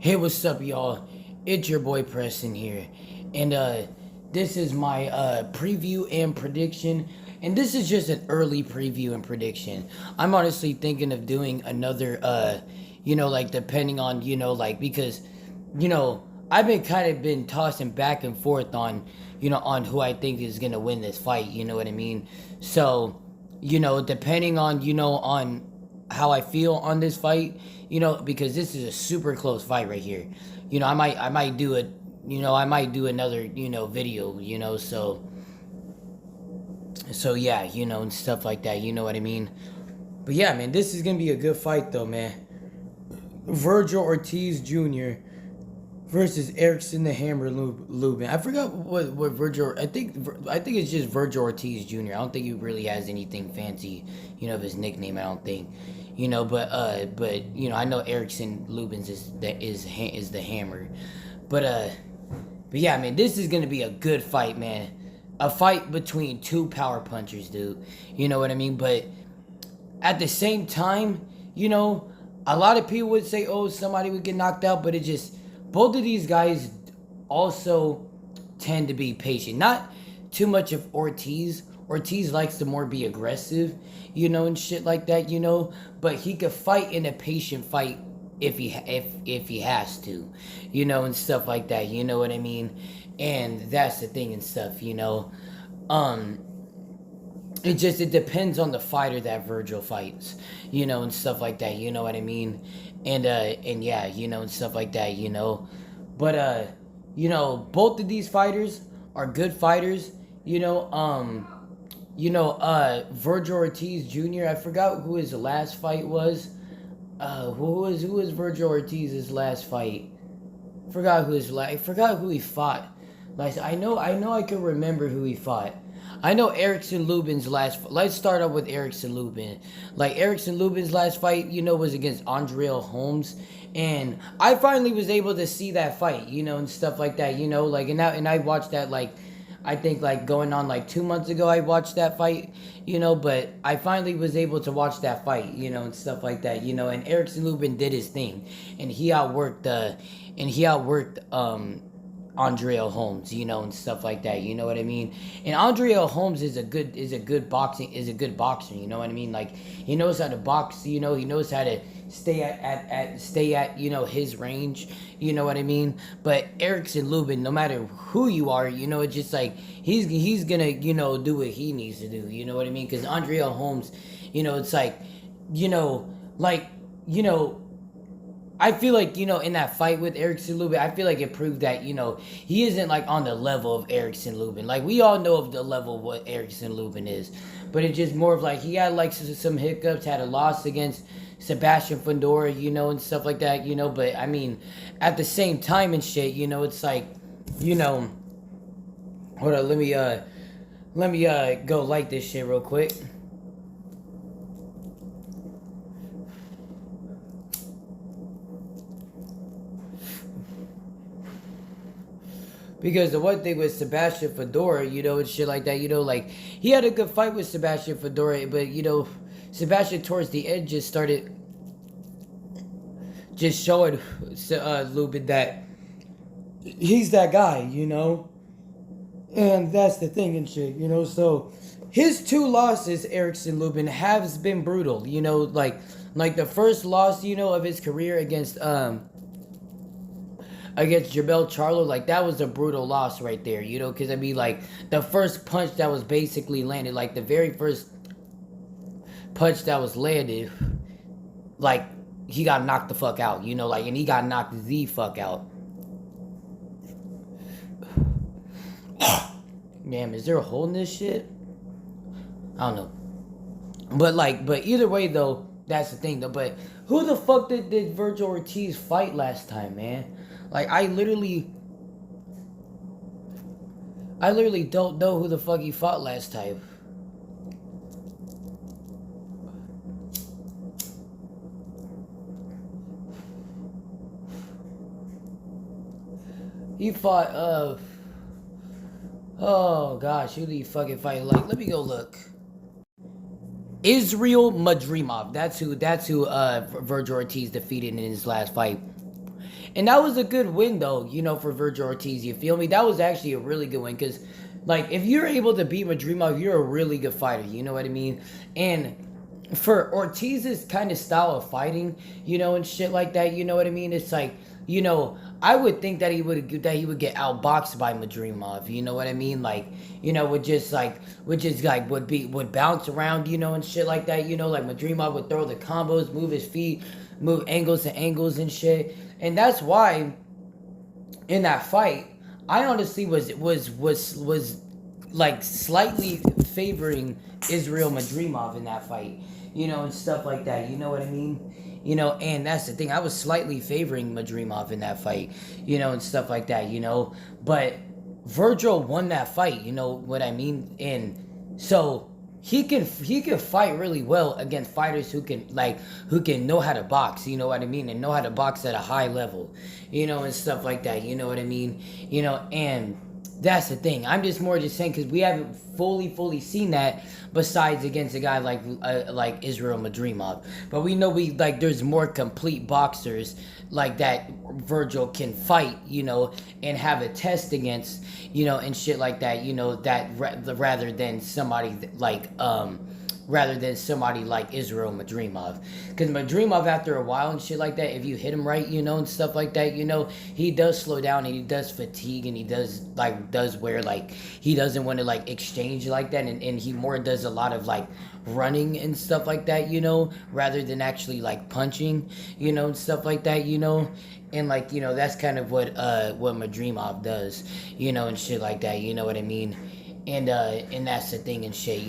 Hey, what's up, y'all? It's your boy Preston here, and this is my preview and prediction. And this is just an early preview and prediction. I'm honestly thinking of doing another, like depending on because, I've been kind of been tossing back and forth on, on who I think is gonna win this fight. You know what I mean? So, depending on on how I feel on this fight, because this is a super close fight right here. I might do it. I might do another, video. So yeah, and stuff like that. You know what I mean? But yeah, man, this is gonna be a good fight, though, man. Vergil Ortiz Jr. versus Erickson the Hammer Lubin. I forgot what Vergil. I think it's just Vergil Ortiz Jr. I don't think he really has anything fancy, of his nickname. I don't think, but I know Erickson Lubin's is the Hammer, but yeah, man, this is gonna be a good fight, man. A fight between two power punchers, dude. You know what I mean? But at the same time, a lot of people would say, oh, somebody would get knocked out, but it just, both of these guys also tend to be patient. Not too much of Ortiz. Ortiz likes to more be aggressive, and shit like that, but he could fight in a patient fight if he has to, and stuff like that, you know what I mean? And that's the thing and stuff, um it depends on the fighter that Vergil fights, and stuff like that, you know what I mean? And yeah, and stuff like that, But both of these fighters are good fighters, Vergil Ortiz Jr. I forgot who his last fight was. Who was Vergil Ortiz's last fight? I forgot who he fought. Like, I know I can remember who he fought. I know Erickson Lubin's last. Let's start off with Erickson Lubin. Like, Erickson Lubin's last fight, was against Andrea Holmes, and I finally was able to see that fight, and stuff like that, and I watched that, like, I think, like, going on like 2 months ago. I watched that fight, but I finally was able to watch that fight, and stuff like that, and Erickson Lubin did his thing, and he outworked Andrea Holmes, and stuff like that, you know what I mean? And Andrea Holmes is a good boxer, you know what I mean? Like, he knows how to box, he knows how to stay at his range, you know what I mean? But Erickson Lubin, no matter who you are, it's just like he's gonna, do what he needs to do, you know what I mean? Because Andrea Holmes, it's like, like, I feel like, in that fight with Erickson Lubin, I feel like it proved that, he isn't, like, on the level of Erickson Lubin. Like, we all know of the level of what Erickson Lubin is. But it's just more of, like, he had, like, some hiccups, had a loss against Sebastian Fundora, and stuff like that, But, I mean, at the same time and shit, it's like, hold on, let me go light this shit real quick. Because the one thing with Sebastian Fundora, and shit like that, like, he had a good fight with Sebastian Fundora, but, Sebastian towards the end just started just showing Lubin that he's that guy, and that's the thing and shit, so his two losses, Erickson Lubin, has been brutal, like the first loss, of his career against Jabel Charlo, like, that was a brutal loss right there, because, I mean, like, the first punch that was basically landed, like, the very first punch that was landed, like, he got knocked the fuck out, like, and he got knocked the fuck out. Damn, is there a hole in this shit? I don't know. But either way, though, that's the thing, though. But who the fuck did Vergil Ortiz fight last time, man? Like, I literally don't know who the fuck he fought last time. He fought, oh gosh, who did he fucking fight? Like, let me go look. Israel Madrimov. That's who Vergil Ortiz defeated in his last fight. And that was a good win, though, for Vergil Ortiz. You feel me? That was actually a really good win because, like, if you're able to beat Madrimov, you're a really good fighter. You know what I mean? And for Ortiz's kind of style of fighting, and shit like that, you know what I mean? It's like, I would think that he would get outboxed by Madrimov. You know what I mean? Like, would bounce around, and shit like that. Like Madrimov would throw the combos, move his feet, move angles to angles and shit. And that's why in that fight, I honestly was like slightly favoring Israel Madrimov in that fight, and stuff like that. You know what I mean? And that's the thing. I was slightly favoring Madrimov in that fight, and stuff like that. But Vergil won that fight. You know what I mean? And so he can fight really well against fighters who can know how to box. You know what I mean? And know how to box at a high level, and stuff like that. You know what I mean? And that's the thing. I'm just saying because we haven't fully seen that besides against a guy like Israel Madrimov. But we know there's more complete boxers like that Vergil can fight, and have a test against, and shit like that, rather than somebody like Israel Madrimov. Because Madrimov, after a while and shit like that, if you hit him right, and stuff like that, he does slow down and he does fatigue and he does where he doesn't want to exchange like that, and he more does a lot of running and stuff like that, rather than actually punching, and stuff like that, and that's kind of what Madrimov does, and shit like that, you know what I mean? And that's the thing and shit,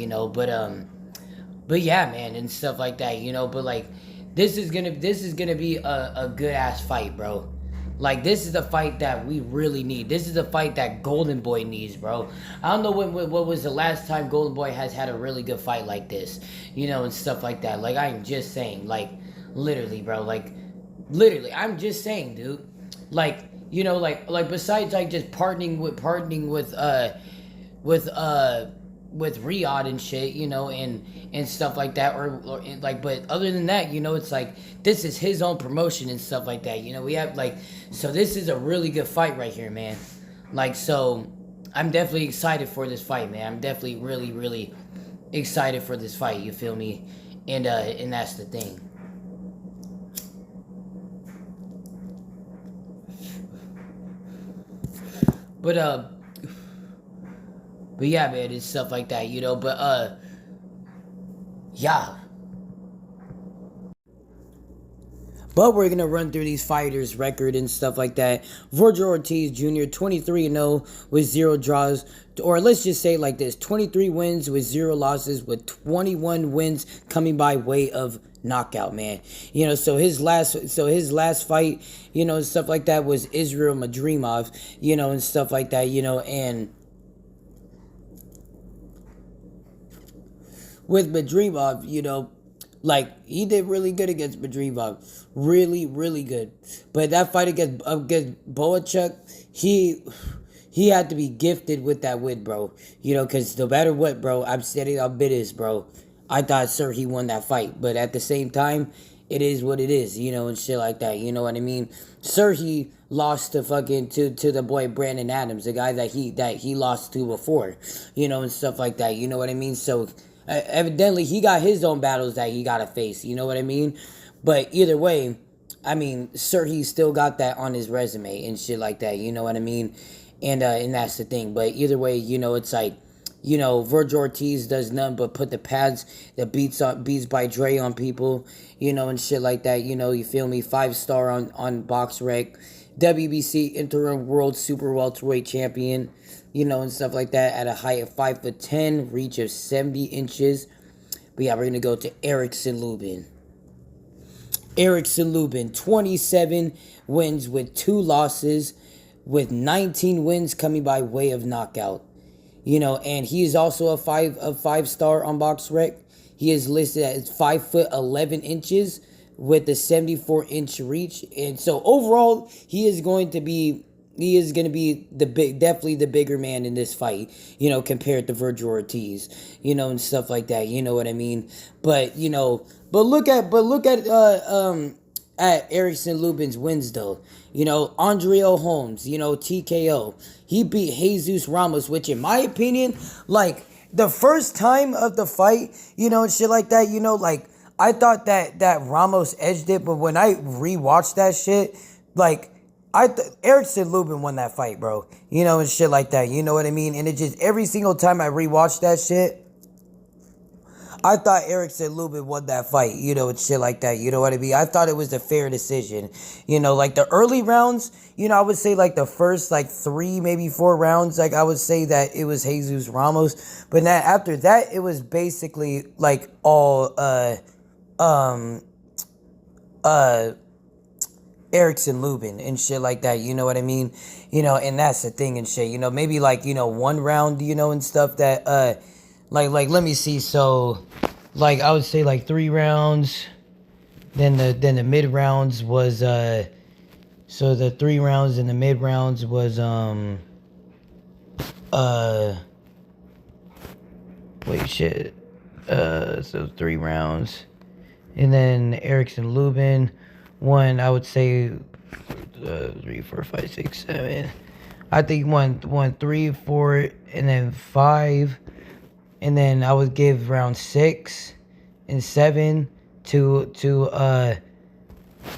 but yeah, man, and stuff like that, but this is gonna be a good ass fight, bro. This is the fight that we really need. This is the fight that Golden Boy needs, bro. I don't know what was the last time Golden Boy has had a really good fight like this, and stuff like that. I'm just saying, literally, bro, literally, I'm just saying, dude. Besides just partnering with Riyadh and shit, and stuff like that, but other than that, it's this is his own promotion and stuff like that, we have so this is a really good fight right here, man. So I'm definitely excited for this fight, man. I'm definitely really excited for this fight, you feel me? And that's the thing. But yeah, man, it's stuff like that, but yeah. But we're gonna run through these fighters' record and stuff like that. Vergil Ortiz Jr. 23-0 with 0 draws, or let's just say it like this: 23 wins with 0 losses, with 21 wins coming by way of knockout, man. So his last fight, and stuff like that was Israel Madrimov, and stuff like that, and with Madrimov, he did really good against Madrimov. Really good. But that fight against Boachuk, he had to be gifted with that win, bro. Because no matter what, bro, I'm standing on business, bro. I thought, sir, he won that fight. But at the same time, it is what it is, and shit like that. You know what I mean? Sir, he lost to the boy Brandon Adams, the guy that he lost to before, and stuff like that. You know what I mean? So evidently, he got his own battles that he got to face. You know what I mean? But either way, I mean, sir, he still got that on his resume and shit like that. You know what I mean? And that's the thing. But either way, it's Vergil Ortiz does nothing but put the pads, the beats by Dre on people, and shit like that. You feel me? 5-star on BoxRec, WBC interim world super welterweight champion. And stuff like that, at a height of 5'10", reach of 70 inches. But yeah, we're gonna go to Erickson Lubin. Erickson Lubin, 27 wins with 2 losses, with 19 wins coming by way of knockout. And he is also a 5-star on BoxRec. He is listed as 5'11" with a 74-inch reach, and so overall, he is going to be definitely the bigger man in this fight, compared to Vergil Ortiz, and stuff like that. You know what I mean? But look at at Erickson Lubin's wins though. Andreo Holmes, TKO. He beat Jesus Ramos, which in my opinion, like the first time of the fight, and shit like that, like I thought that Ramos edged it, but when I rewatched that shit, like Erickson Lubin won that fight, bro. And shit like that. You know what I mean? And it just every single time I rewatched that shit, I thought Erickson Lubin won that fight, and shit like that. You know what I mean? I thought it was a fair decision. Like the early rounds, I would say like the first like 3, maybe 4 rounds, like I would say that it was Jesus Ramos. But now after that, it was basically like all Erickson Lubin and shit like that. You know what I mean? And that's the thing and shit. Maybe like, 1 round, and stuff that like let me see. So like I would say like 3 rounds. Then the mid rounds was so the 3 rounds and the mid rounds was wait shit. So 3 rounds. And then Erickson Lubin won, I would say 3, 4, 5, 6, 7. I think won 3, 4, and then 5. And then I would give round 6 and 7 to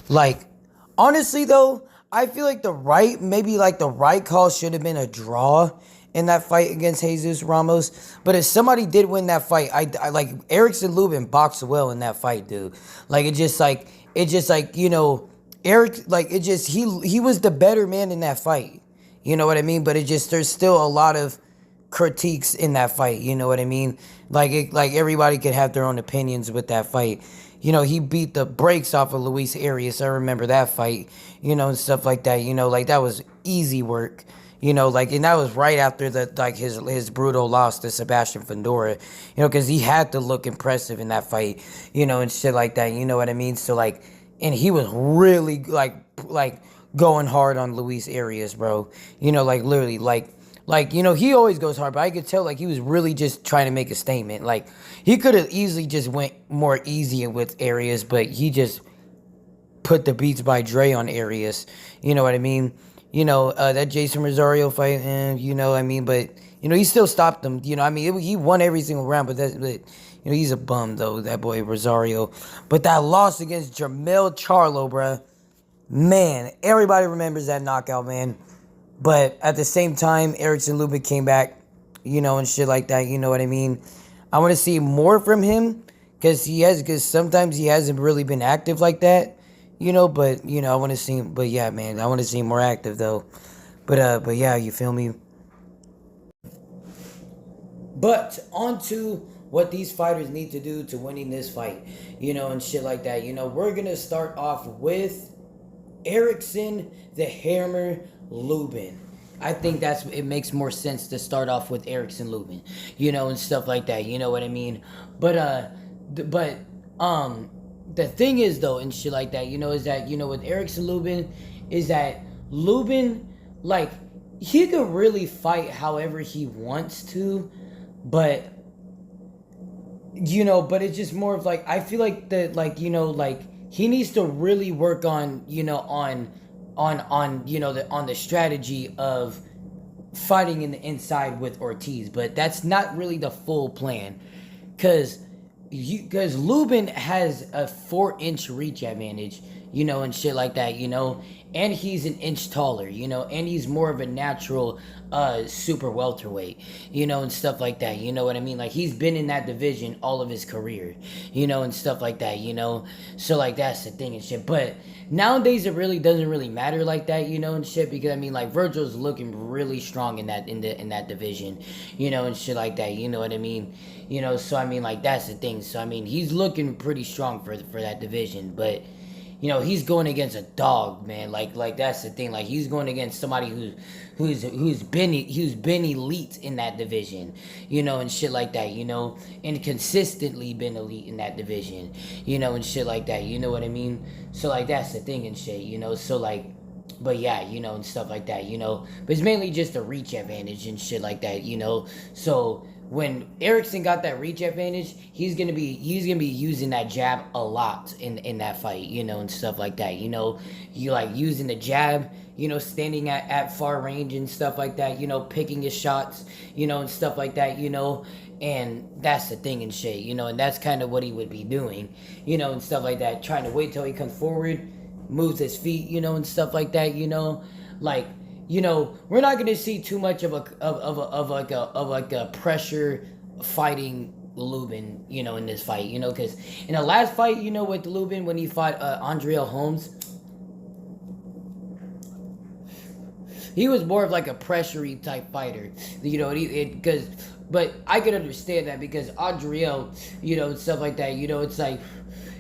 like honestly though, I feel like the right call should have been a draw in that fight against Jesus Ramos. But if somebody did win that fight, I like Erickson Lubin boxed well in that fight, dude. Like Eric, like it just he was the better man in that fight. You know what I mean? But there's still a lot of critiques in that fight. You know what I mean? Like everybody could have their own opinions with that fight. He beat the brakes off of Luis Arias. I remember that fight, and stuff like that. Like that was easy work. And that was right after his brutal loss to Sebastian Fundora, because he had to look impressive in that fight, and shit like that. You know what I mean? So like, and he was really like going hard on Luis Arias, bro. Like literally, he always goes hard, but I could tell like he was really just trying to make a statement. Like he could have easily just went more easy with Arias, but he just put the beats by Dre on Arias. You know what I mean? That Jason Rosario fight, and but he still stopped him. He won every single round, but he's a bum though, that boy Rosario. But that loss against Jermell Charlo, bruh, man, everybody remembers that knockout, man. But at the same time, Erickson Lubin came back, and shit like that. You know what I mean? I want to see more from him because sometimes he hasn't really been active like that. But I want to see him. But yeah, man, I want to see him more active though. But yeah, you feel me? But on to what these fighters need to do to winning this fight, and shit like that. We're gonna start off with Erickson the Hammer Lubin. I think it makes more sense to start off with Erickson Lubin, and stuff like that. You know what I mean? But the thing is though, and shit like that, is that with Erickson Lubin, is that Lubin, like, he could really fight however he wants to, but but it's just more of like, I feel like that, like, like he needs to really work on on the strategy of fighting in the inside with Ortiz, but that's not really the full plan, because Lubin has a 4-inch reach advantage, and shit like that, and he's an inch taller, and he's more of a natural super welterweight, and stuff like that, you know what I mean? Like, he's been in that division all of his career, and stuff like that, so like that's the thing and shit. But nowadays it really doesn't really matter like that, and shit, because I mean, like, Vergil's looking really strong in that division, and shit like that, you know what I mean? So I mean, like, that's the thing. So I mean, he's looking pretty strong for that division, but he's going against a dog, man. Like that's the thing. Like, he's going against somebody who's been elite in that division, and shit like that, and consistently been elite in that division, and shit like that. You know what I mean? So like, that's the thing and shit, So like, but yeah, and stuff like that, But it's mainly just a reach advantage and shit like that, So, when Erickson got that reach advantage, he's gonna be using that jab a lot in that fight, and stuff like that. You like using the jab, standing at far range and stuff like that. Picking his shots, and stuff like that. And that's the thing and shit. And that's kind of what he would be doing, and stuff like that. Trying to wait till he comes forward, moves his feet, and stuff like that. Like we're not gonna see too much of a pressure fighting Lubin, in this fight, because in the last fight, with Lubin when he fought Andriel Holmes, he was more of like a pressury type fighter, because. But I can understand that because Andriel, and stuff like that, it's like.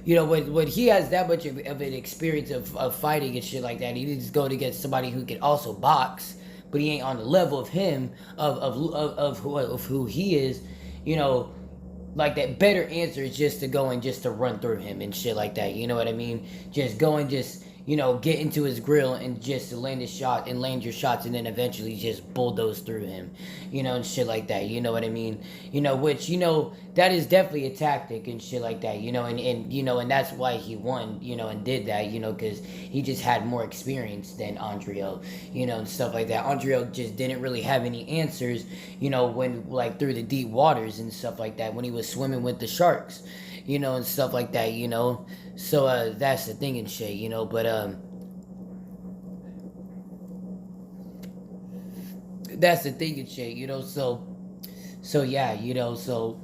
When he has that much of an experience of fighting and shit like that, he needs to go against somebody who can also box, but he ain't on the level of him, of who he is, like that better answer is just to go and just to run through him and shit like that, you know what I mean? Just go and just, get into his grill and just land his shot and land your shots and then eventually just bulldoze through him, and shit like that, you know what I mean? Which, that is definitely a tactic and shit like that, and that's why he won, and did that, because he just had more experience than Andriel, and stuff like that. Andriel just didn't really have any answers, when, like, through the deep waters and stuff like that, when he was swimming with the sharks, and stuff like that, so that's the thing and shit, but that's the thing and shit, so yeah, so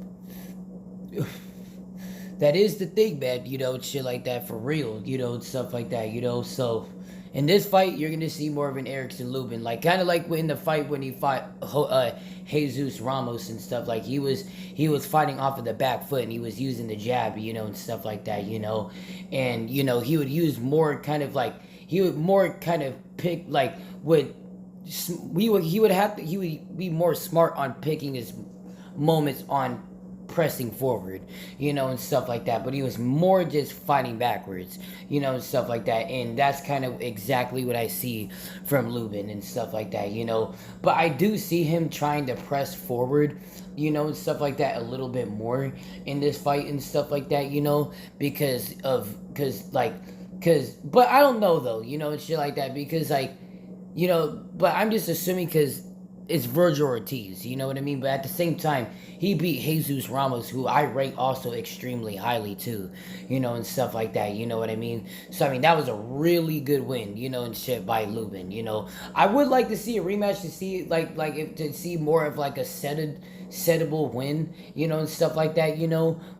that is the thing, man, shit like that for real, and stuff like that, so in this fight, you're gonna see more of an Erickson Lubin, like kind of like in the fight when he fought Jesus Ramos and stuff. Like he was fighting off of the back foot and he was using the jab, and stuff like that, and he would use more kind of like he would more kind of pick like he would be more smart on picking his moments on pressing forward, and stuff like that, but he was more just fighting backwards, and stuff like that, and that's kind of exactly what I see from Lubin and stuff like that, but I do see him trying to press forward, and stuff like that a little bit more in this fight and stuff like that, but I don't know though, and shit like that, because like, but I'm just assuming because it's Vergil Ortiz, you know what I mean? But at the same time, he beat Jesus Ramos, who I rate also extremely highly too, and stuff like that, you know what I mean? So, I mean, that was a really good win, and shit by Lubin, I would like to see a rematch to see, to see more of like a settable win, and stuff like that,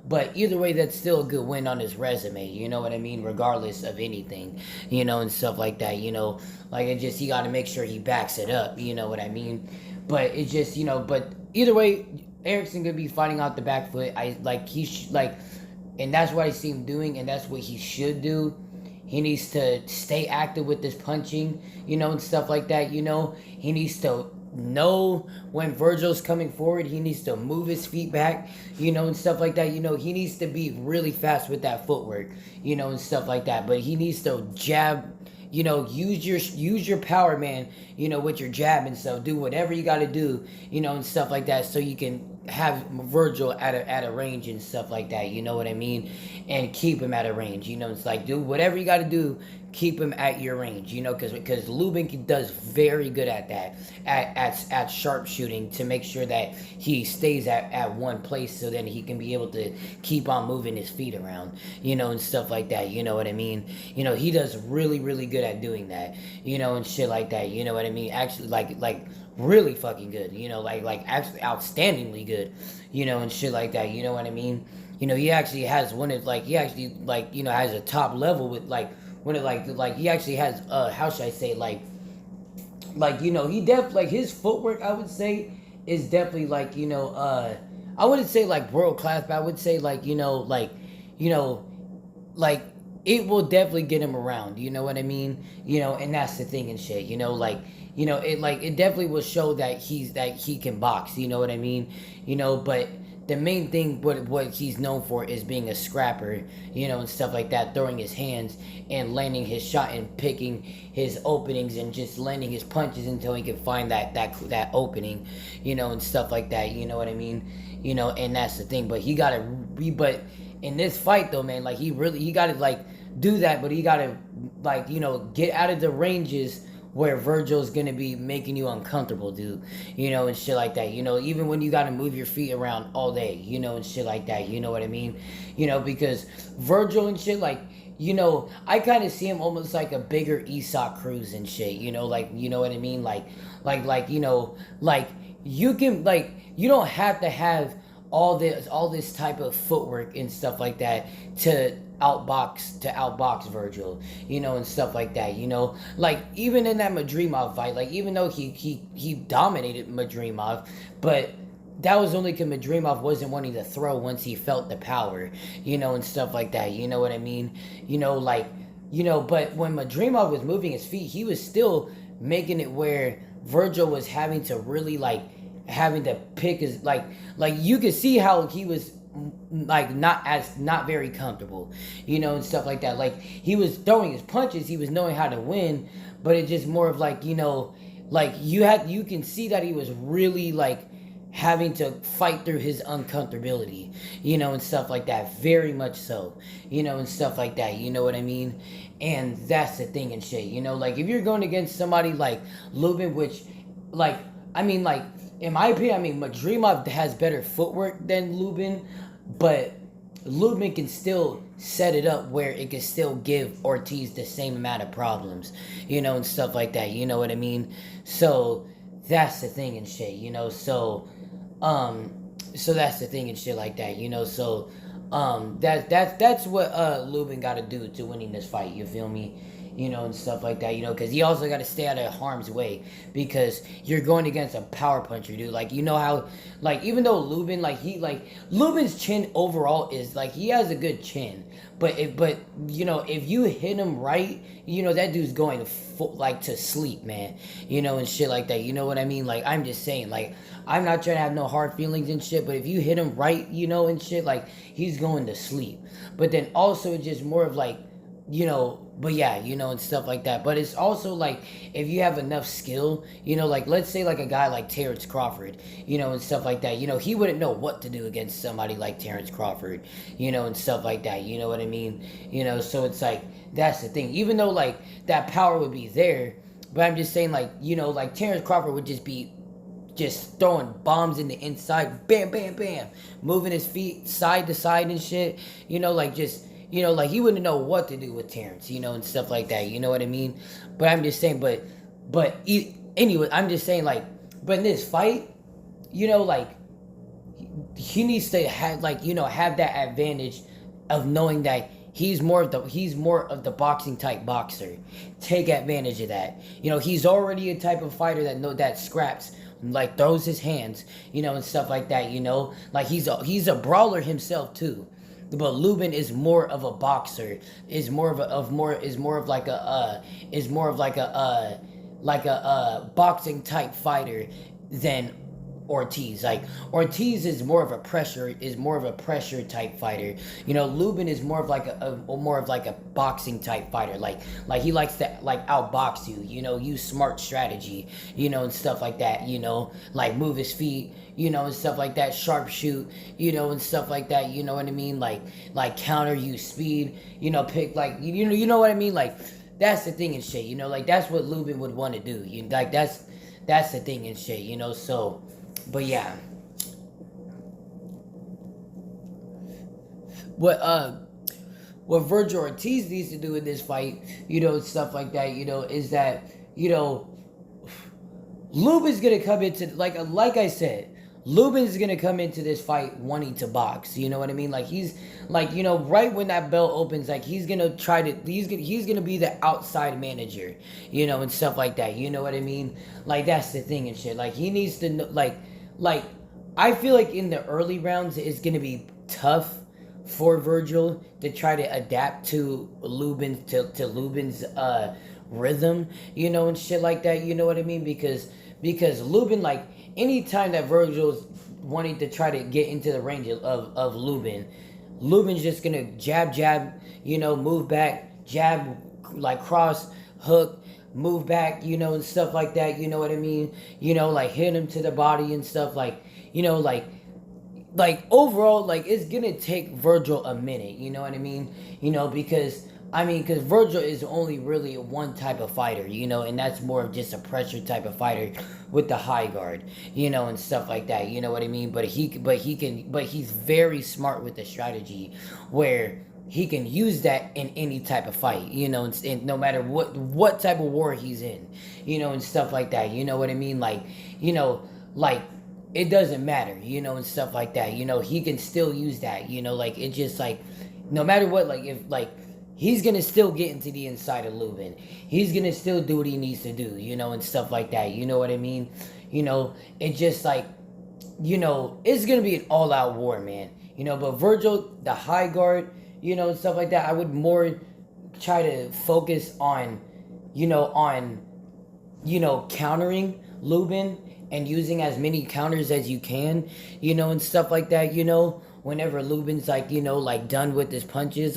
but either way, that's still a good win on his resume, you know what I mean? Regardless of anything, and stuff like that, like it just, he got to make sure he backs it up, you know what I mean? But it just, but either way, Erickson gonna be fighting out the back foot. And that's what I see him doing, and that's what he should do. He needs to stay active with his punching, and stuff like that, He needs to know when Vergil's coming forward. He needs to move his feet back, and stuff like that, He needs to be really fast with that footwork, and stuff like that. But he needs to jab, use your power, man, with your jab and stuff. Do whatever you got to do, and stuff like that, so you can have Vergil at a range and stuff like that, you know what I mean? And keep him at a range, it's like, do whatever you got to do, keep him at your range, because Lubin does very good at that, at sharpshooting, to make sure that he stays at one place, so then he can be able to keep on moving his feet around, and stuff like that, you know what I mean? He does really, really good at doing that, and shit like that, you know what I mean? Actually, like really fucking good, like actually outstandingly good, and shit like that, you know what I mean? He actually has one of, like, he actually, like, has a top level with, like, when it, like he actually has, how should I say, he like, his footwork, I would say, is definitely, like, I wouldn't say, like, world class, but I would say, like, like, it will definitely get him around, you know what I mean? And that's the thing and shit, it definitely will show that he can box, you know what I mean? But the main thing what he's known for is being a scrapper, and stuff like that, throwing his hands and landing his shot and picking his openings and just landing his punches until he can find that opening, and stuff like that. You know what I mean? And that's the thing. But but in this fight though, man, like he got to like do that, but he got to like get out of the ranges where Vergil's gonna be making you uncomfortable, dude, and shit like that, even when you gotta move your feet around all day, and shit like that, you know what I mean, because Vergil and shit, like, I kind of see him almost like a bigger Esau Cruz and shit, like, you know what I mean, like, you can, like, you don't have to have all this type of footwork and stuff like that to outbox Vergil, and stuff like that, like even in that Madrimov fight, like even though he dominated Madrimov, but that was only because Madrimov wasn't wanting to throw once he felt the power, and stuff like that, you know what I mean, but when Madrimov was moving his feet, he was still making it where Vergil was having to really having to pick his like you could see how he was like not very comfortable, and stuff like that. Like he was throwing his punches, he was knowing how to win, but it just more of like, like you can see that he was really like having to fight through his uncomfortability, and stuff like that, very much so, and stuff like that, you know what I mean? And that's the thing and shit, like if you're going against somebody like Lubin, which like I mean, like, in my opinion, Madrimov has better footwork than Lubin, but Lubin can still set it up where it can still give Ortiz the same amount of problems, and stuff like that, you know what I mean? So that's the thing and shit, so that's the thing and shit like that, so that's what Lubin got to do to winning this fight, you feel me? And stuff like that, because he also got to stay out of harm's way, because you're going against a power puncher, dude. Like, how, like, even though Lubin, Lubin's chin overall is, like, he has a good chin, but if you hit him right, that dude's going to sleep, man, and shit like that, you know what I mean? Like, I'm just saying, like, I'm not trying to have no hard feelings and shit, but if you hit him right, and shit, like, he's going to sleep. But then also it's just more of, like, but yeah, and stuff like that. But it's also like, if you have enough skill, like, let's say like a guy like Terrence Crawford, and stuff like that, he wouldn't know what to do against somebody like Terrence Crawford, and stuff like that, you know what I mean? So it's like, that's the thing. Even though like that power would be there, but I'm just saying, like, like Terrence Crawford would just be just throwing bombs in the inside, bam, bam, bam, moving his feet side to side and shit, like just, like he wouldn't know what to do with Terrence, and stuff like that, you know what I mean? But I'm just saying, anyway, I'm just saying, like, but in this fight, like, he needs to have, like, have that advantage of knowing that he's more of the boxing type boxer. Take advantage of that. He's already a type of fighter that scraps, like throws his hands, and stuff like that, like he's a brawler himself too. But Lubin is more of a boxer, is more of a boxing type fighter than Ortiz. Like, Ortiz is more of a pressure type fighter. Lubin is more of like a boxing type fighter. Like he likes to like outbox you, use smart strategy, and stuff like that, like move his feet, and stuff like that, sharp shoot, and stuff like that, you know what I mean? Like counter, use speed, pick, like, you know what I mean? Like, that's the thing and shit, like that's what Lubin would want to do. Like that's the thing and shit, so. But yeah, what Vergil Ortiz needs to do in this fight, stuff like that, is that, Lubin's gonna come into, like I said, Lubin's gonna come into this fight wanting to box, you know what I mean? Like, he's like, right when that bell opens, like, he's gonna be the outside manager, and stuff like that, you know what I mean? Like, that's the thing and shit. Like, he needs to know, like I feel like in the early rounds it's gonna be tough for Vergil to try to adapt to Lubin's rhythm, and shit like that, you know what I mean? Because Lubin, like, anytime that Vergil's wanting to try to get into the range of Lubin. Lubin's just gonna jab, move back, jab, like cross, hook, move back, and stuff like that, you know what I mean? Like hit him to the body and stuff, like overall, like it's gonna take Vergil a minute, you know what I mean? Because Vergil is only really one type of fighter, and that's more of just a pressure type of fighter with the high guard, and stuff like that, you know what I mean? But he's very smart with the strategy where he can use that in any type of fight, and no matter what type of war he's in, and stuff like that, you know what I mean? Like it doesn't matter, and stuff like that, he can still use that, like it just like no matter what, like if like he's gonna still get into the inside of Lubin. He's gonna still do what he needs to do, and stuff like that. You know what I mean? It's just like, it's gonna be an all-out war, man. But Vergil, the high guard, and stuff like that. I would more try to focus on, countering Lubin and using as many counters as you can, and stuff like that. Whenever Lubin's like done with his punches,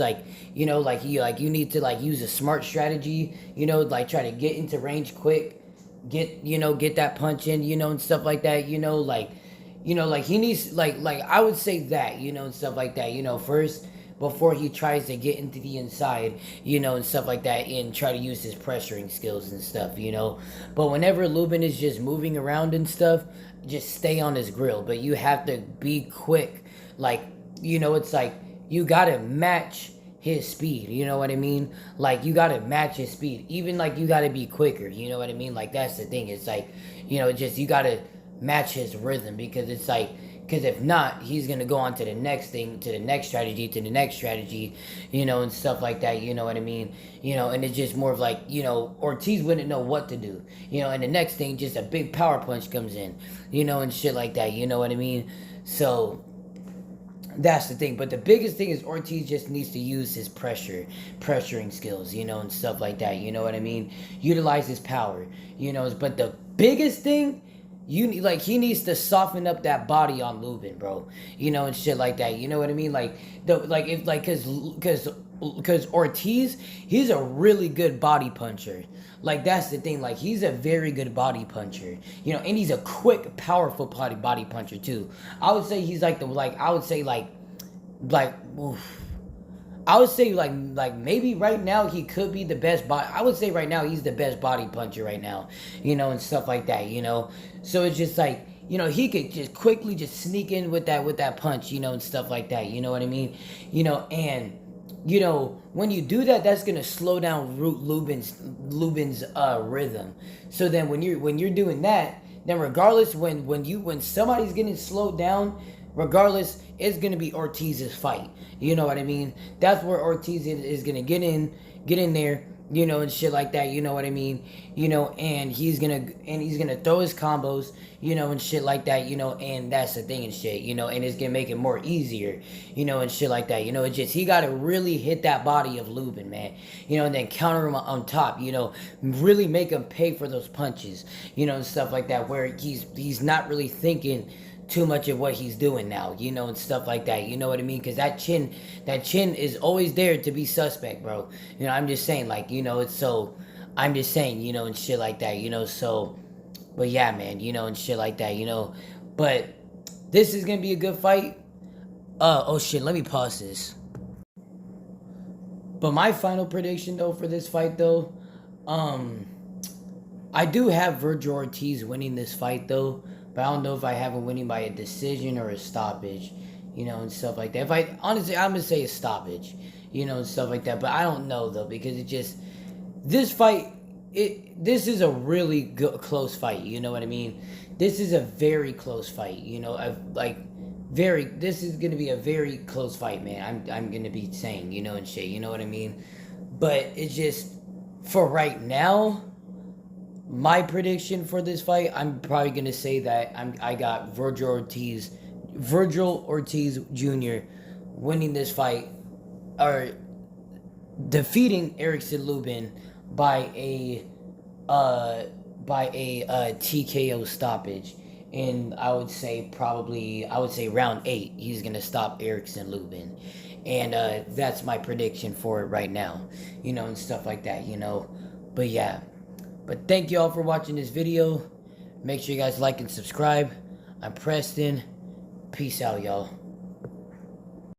you need to use a smart strategy, try to get into range quick, get that punch in, and stuff like that, he needs I would say that, and stuff like that, first before he tries to get into the inside, and stuff like that, and try to use his pressuring skills and stuff, But whenever Lubin is just moving around and stuff, just stay on his grill, but you have to be quick. It's like you gotta match his speed, you know what I mean? Like you gotta match his speed. Even you gotta be quicker, you know what I mean? Like that's the thing. It's like, just you gotta match his rhythm because it's like because if not, he's gonna go on to the next thing, to the next strategy, and stuff like that, you know what I mean? And it's just more of like, Ortiz wouldn't know what to do, and the next thing, just a big power punch comes in, and shit like that, you know what I mean? So that's the thing. But the biggest thing is Ortiz just needs to use his pressuring skills, and stuff like that. You know what I mean? Utilize his power, But the biggest thing, he needs to soften up that body on Lubin, bro. And shit like that. You know what I mean? Because Ortiz, he's a really good body puncher. That's the thing. He's a very good body puncher. And he's a quick, powerful body puncher too. I would say he's maybe right now he could be the best body. I would say right now he's the best body puncher right now. And stuff like that. So it's just he could just quickly just sneak in with that punch. And stuff like that. You know what I mean? And when you do that, that's gonna slow down Lubin's rhythm. So then when you're doing that, then regardless when somebody's getting slowed down, regardless, it's gonna be Ortiz's fight. You know what I mean? That's where Ortiz is gonna get in there, and shit like that. You know what I mean? And he's gonna throw his combos, and shit like that. And that's the thing and shit. And it's gonna make it more easier, and shit like that. It's just he gotta really hit that body of Lubin, man. And then counter him on top. Really make him pay for those punches, and stuff like that. Where he's not really thinking too much of what he's doing now, and stuff like that. You know what I mean? Because that chin is always there to be suspect, bro. I'm just saying, it's so. I'm just saying, and shit like that, So, but yeah, man, and shit like that, But this is gonna be a good fight. Oh shit, let me pause this. But my final prediction though for this fight though, I do have Vergil Ortiz winning this fight though. But I don't know if I have him winning by a decision or a stoppage, and stuff like that. Honestly, I'm going to say a stoppage, and stuff like that. But I don't know, though, because this fight, this is a really good, close fight, you know what I mean? This is a very close fight, this is going to be a very close fight, man. I'm going to be saying, and shit, you know what I mean? But it's just, for right now, my prediction for this fight, I'm probably gonna say that I got Vergil Ortiz Jr. winning this fight, or defeating Erickson Lubin by a TKO stoppage, in I would say round 8, he's gonna stop Erickson Lubin, and that's my prediction for it right now, and stuff like that, But yeah, but thank you all for watching this video. Make sure you guys like and subscribe. I'm Preston. Peace out, y'all.